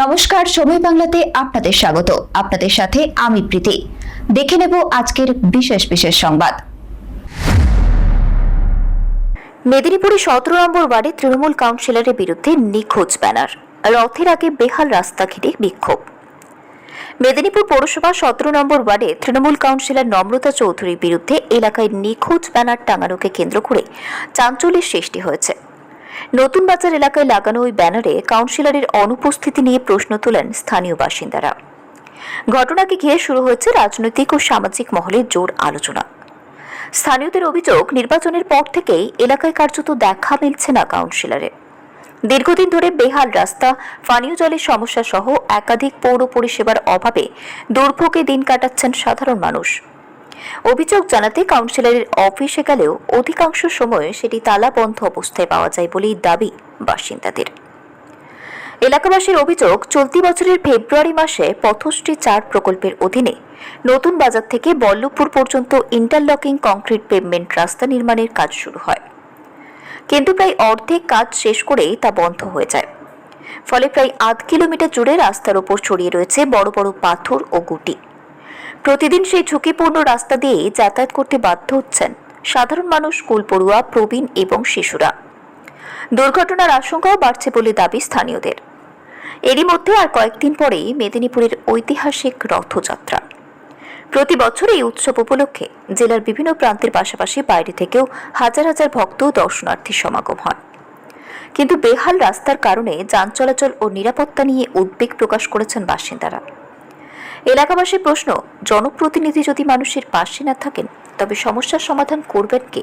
নমস্কার, সময় বাংলাতে আপনাদের স্বাগত। আপনাদের সাথে আমি প্রীতি। দেখে নেব আজকের বিশেষ বিশেষ সংবাদ। মেদিনীপুরে 17 নম্বর ওয়ার্ডে তৃণমূল কাউন্সিলরের বিরুদ্ধে নিখোঁজ ব্যানার, রথের আগে বেহাল রাস্তা ঘিরে বিক্ষোভ। মেদিনীপুর পৌরসভা 17 নম্বর ওয়ার্ডে তৃণমূল কাউন্সিলর নম্রতা চৌধুরীর বিরুদ্ধে এলাকায় নিখোঁজ ব্যানার টাঙানোকে কেন্দ্র করে চাঞ্চল্যের সৃষ্টি হয়েছে। নতুন বাজার এলাকায় লাগানো ওই ব্যানারে কাউন্সিলরের অনুপস্থিতি নিয়ে প্রশ্ন তোলেন স্থানীয় বাসিন্দারা। ঘটনাকে ঘিরে শুরু হয়েছে রাজনৈতিক ও সামাজিক মহলে জোর আলোচনা। স্থানীয়দের অভিযোগ, নির্বাচনের পর থেকেই এলাকায় কার্যত দেখা মিলছে না কাউন্সিলরের। দীর্ঘদিন ধরে বেহাল রাস্তা, পানীয় জলের সমস্যা সহ একাধিক পৌর পরিষেবার অভাবে দুর্ভোগে দিন কাটাচ্ছেন সাধারণ মানুষ। অভিযোগ জানাতে কাউন্সিলরের অফিসে গেলেও অধিকাংশ সময় সেটি তালাবন্ধ অবস্থায় পাওয়া যায় বলেই দাবি বাসিন্দাদের। এলাকাবাসীর অভিযোগ, চলতি বছরের ফেব্রুয়ারি মাসে পথশ্রী 4 প্রকল্পের অধীনে নতুন বাজার থেকে বল্লভপুর পর্যন্ত ইন্টারলকিং কংক্রিট পেভমেন্ট রাস্তা নির্মাণের কাজ শুরু হয়, কিন্তু প্রায় অর্ধেক কাজ শেষ করেই তা বন্ধ হয়ে যায়। ফলে প্রায় 8 কিলোমিটার জুড়ে রাস্তার ওপর ছড়িয়ে রয়েছে বড় বড় পাথর ও গুটি। প্রতিদিন সেই ঝুঁকিপূর্ণ রাস্তা দিয়ে যাতায়াত করতে বাধ্য হচ্ছেন সাধারণ মানুষ, স্কুল পড়ুয়া, প্রবীণ এবং শিশুরা। দুর্ঘটনার আশঙ্কাও বাড়ছে বলে দাবি স্থানীয়দের। এরই মধ্যে আর কয়েকদিন পরেই মেদিনীপুরের ঐতিহাসিক রথযাত্রা। প্রতি বছর এই উৎসব উপলক্ষে জেলার বিভিন্ন প্রান্তের পাশাপাশি বাইরে থেকেও হাজার হাজার ভক্ত ও দর্শনার্থীর সমাগম হয়। কিন্তু বেহাল রাস্তার কারণে যান চলাচল ও নিরাপত্তা নিয়ে উদ্বেগ প্রকাশ করেছেন বাসিন্দারা। এলাকাবাসীর প্রশ্ন, জনপ্রতিনিধি যদি মানুষের পাশে না থাকেন তবে সমস্যার সমাধান করবেন কে?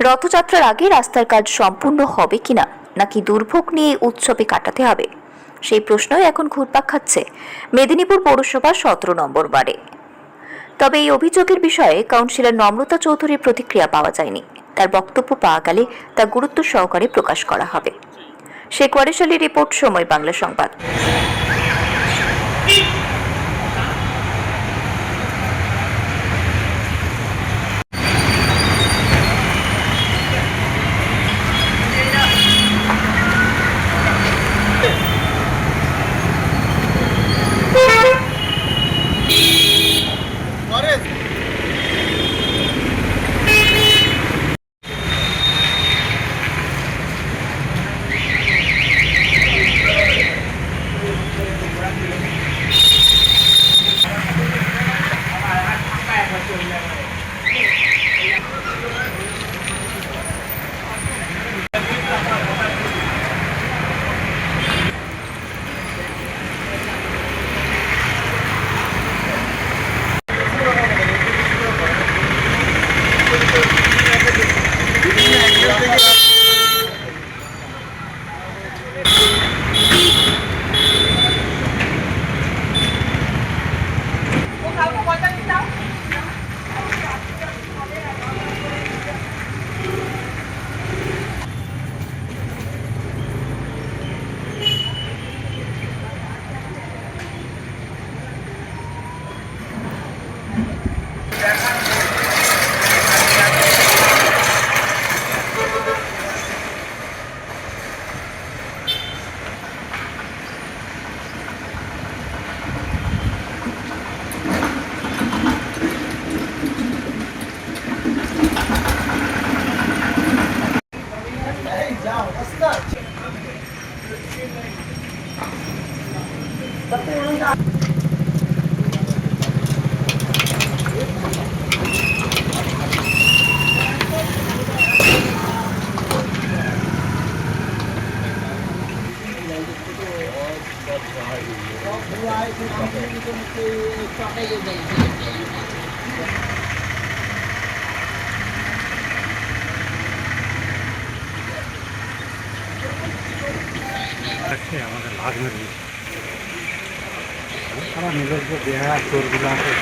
রথযাত্রার আগে রাস্তার কাজ সম্পূর্ণ হবে কিনা, নাকি দুর্ভোগ নিয়ে উৎসবে কাটাতে হবে, সেই প্রশ্নই এখন ঘুরপাক খাচ্ছে মেদিনীপুর পৌরসভা 17 নম্বর ওয়ার্ডে। তবে এই অভিযোগের বিষয়ে কাউন্সিলর নম্রতা চৌধুরীর প্রতিক্রিয়া পাওয়া যায়নি। তার বক্তব্য পাওয়া গেলে তা গুরুত্ব সহকারে প্রকাশ করা হবে। শেখ ওয়ারিস আলীর রিপোর্ট, সময় বাংলা সংবাদ। আমাদের লাগবে সারা নিজের যে দেহা চোরগুলো আছে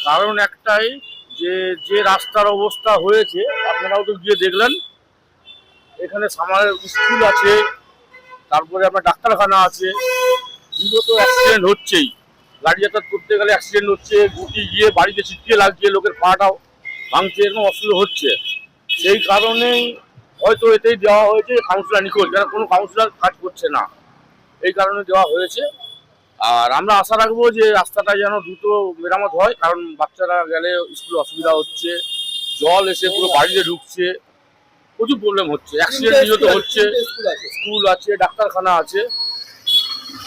কারণ একটাই যে যে রাস্তার অবস্থা হয়েছে আপনারাও তো গিয়ে দেখলেন, এখানে সামার স্কুল আছে, তারপরে আপনার ডাক্তারখানা আছে, বিগত অ্যাক্সিডেন্ট হচ্ছেই, গাড়ি যাতায়াত করতে গেলে অ্যাক্সিডেন্ট হচ্ছে, গুটি গিয়ে বাড়িতে ছিটকে লাগছে, লোকের পাটাও ভাঙছে, এরকম অসুবিধা হচ্ছে। সেই কারণেই হয়তো এতেই দেওয়া হয়েছে কাউন্সিলর নিখোঁজ, যারা কোনো কাউন্সিলর কাজ করছে না, এই কারণে দেওয়া হয়েছে। আর আমরা আশা রাখবো যে রাস্তাটা যেন দ্রুত মেরামত হয়, কারণ বাচ্চারা গেলে স্কুলে অসুবিধা হচ্ছে, জল এসে পুরো বাড়িতে ঢুকছে, প্রচুর প্রবলেম হচ্ছে, অ্যাক্সিডেন্ট নিহত হচ্ছে, স্কুল আছে, ডাক্তারখানা আছে,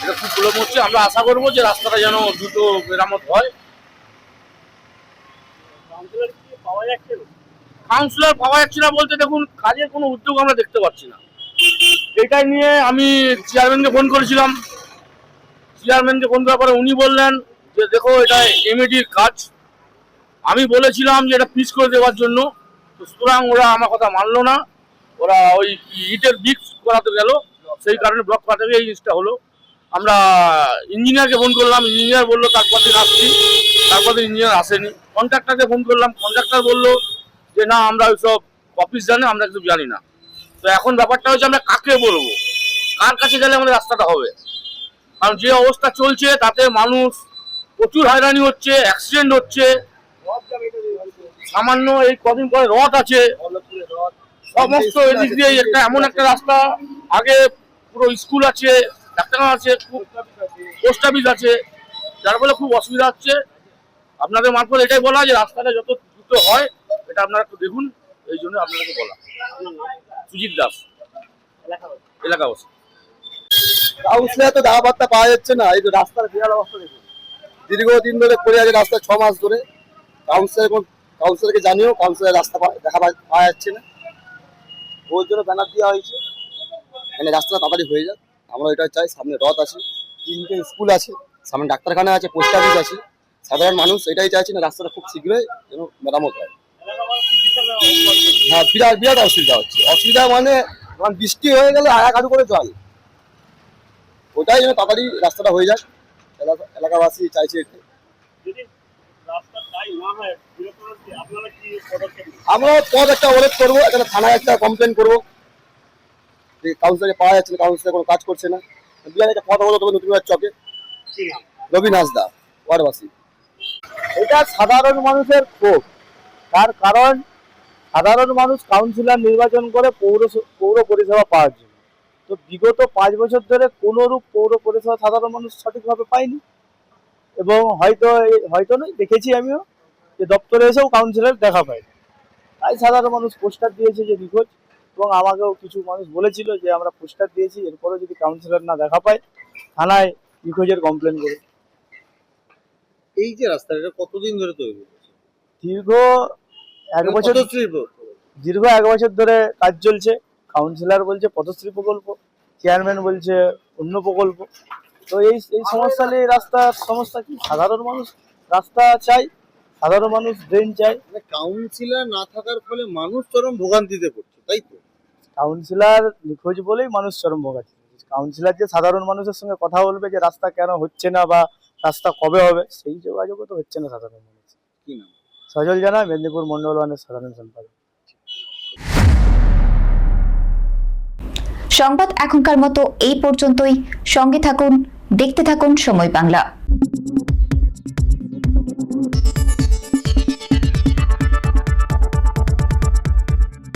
এটা খুব প্রবলেম হচ্ছে। আমরা আশা করবো যে রাস্তাটা যেন দ্রুত মেরামত হয়। কাউন্সিলর পাওয়া যাচ্ছে না বলতে, দেখুন কাজের কোনো উদ্যোগ আমরা দেখতে পাচ্ছি না। এটাই নিয়ে আমি চেয়ারম্যানকে ফোন করেছিলাম, চেয়ারম্যানকে ফোন করার পরে উনি বললেন যে দেখো এটা এমএডির কাজ, আমি বলেছিলাম যে এটা পিচ করে দেওয়ার জন্য, তো সুতরাং ওরা আমার কথা মানলো না, ওরা ওই ইটের বিক্স করাতে গেল, সেই কারণে ব্লক করা থেকে এই জিনিসটা হলো। আমরা ইঞ্জিনিয়ারকে ফোন করলাম, ইঞ্জিনিয়ার বললো তারপর দিন আসছি, তারপর দিন ইঞ্জিনিয়ার আসেনি। কন্ট্রাক্টরকে ফোন করলাম, কন্ট্রাক্টর বললো যে না আমরা ওইসব অফিস জানি, আমরা কিছু জানি না। তো এখন ব্যাপারটা হচ্ছে আমরা কাকে বলবো, কার কাছে গেলে আমাদের রাস্তাটা হবে, কারণ যে অবস্থা চলছে তাতে মানুষ প্রচুর হয়রানি হচ্ছে, অ্যাক্সিডেন্ট হচ্ছে। সামান্য এই কদিন পরে রথ আছে, সমস্ত এদিক দিয়ে একটা এমন একটা রাস্তা, আগে পুরো স্কুল আছে, ডাক্তারখানা আছে, পোস্ট অফিস আছে, যার ফলে খুব অসুবিধা হচ্ছে। আপনাদের মারফত এটাই বলা যে রাস্তাটা যত দ্রুত হয় এটা আপনারা একটু দেখুন, এই জন্য আপনাদেরকে বলা। সুজিত দাস, এলাকাবাসী। কাউন্সিলর তো দাওয়া পাত্তা পাওয়া যাচ্ছে না, এই তো রাস্তার বিরাট অবস্থা দেখুন, দীর্ঘদিন ধরে পড়ে আছে রাস্তা, 6 মাস ধরে। কাউন্সিলরকে জানিয়েও কাউন্সিলর রাস্তা পাওয়া যাচ্ছে না, ওর জন্য ব্যানার দেওয়া হয়েছে মানে রাস্তাটা তাড়াতাড়ি হয়ে যাক, আমরা এটা চাই। সামনে রথ আছে, 3টে স্কুল আছে, সামনে ডাক্তারখানা আছে, পোস্ট অফিস আছে, সাধারণ মানুষ এটাই চাইছে না রাস্তাটা খুব শীঘ্রই যেন মেরামত হয়। হ্যাঁ, বিরাট বিরাট অসুবিধা হচ্ছে, অসুবিধা মানে বৃষ্টি হয়ে গেলে আড়াকাড়ু করে জল, ওটাই যেন তাড়াতাড়ি রাস্তাটা হয়ে যাক, এলাকাবাসী চাইছে। আমরা পদ একটা অবরোধ করবো, এখানে থানায় একটা কমপ্লেন করবো যে কাউন্সিলরকে পাওয়া যাচ্ছে না, কাউন্সিলর কোনো কাজ করছে না। বিহার একটা পদ অবরোধ হবে নতুন চকে, রবি নাসদা, ওয়ার্ডবাসী। এটা সাধারণ মানুষের ক্ষোভ, তার কারণ সাধারণ মানুষ কাউন্সিলর নির্বাচন করে পৌর পরিষেবা পাওয়ার জন্য। তো বিগত 5 বছর ধরে কোনোরূপ পৌর পরিষেবা সাধারণ মানুষ সঠিকভাবে পায়নি, এবং হয়তো নয়, দেখেছি আমিও যে দপ্তরে এসেও কাউন্সিলর দেখা পায়নি। তাই সাধারণ মানুষ পোস্টার দিয়েছে যে নিখোঁজ, এবং আমাকেও কিছু মানুষ বলেছিল যে আমরা পোস্টার দিয়েছি, এরপরে যদি কাউন্সিলর না দেখা পায় থানায় নিখোঁজের কমপ্লেন করে। এই যে রাস্তাটা কতদিন ধরে তৈরি হচ্ছে? দীর্ঘ 1 বছর ধরে কাজ চলছে। কাউন্সিলর বলছে পথশ্রী প্রকল্প, চেয়ারম্যান বলছে অন্য প্রকল্প। তো এই সমস্যা নিয়ে রাস্তার সমস্যা কি, সাধারণ মানুষ রাস্তা চাই, সাধারণ মানুষ ড্রেন চাই। কাউন্সিলর না থাকার ফলে মানুষ চরম ভোগান্তিতে পড়ছে, তাই তো? কাউন্সিলর নিখোঁজ বলেই মানুষ চরম ভোগাচ্ছে। কাউন্সিলর যে সাধারণ মানুষের সঙ্গে কথা বলবে যে রাস্তা কেন হচ্ছে না বা রাস্তা কবে হবে, সেই যোগাযোগও তো হচ্ছে না সাধারণ মানুষ। কি নাম? সজল জানা, মেদিনীপুর মন্ডল 1-এর সাধারণ সম্পাদক। সংবাদ এখনকার মতো এই পর্যন্তই। সঙ্গে থাকুন, দেখতে থাকুন সময় বাংলা।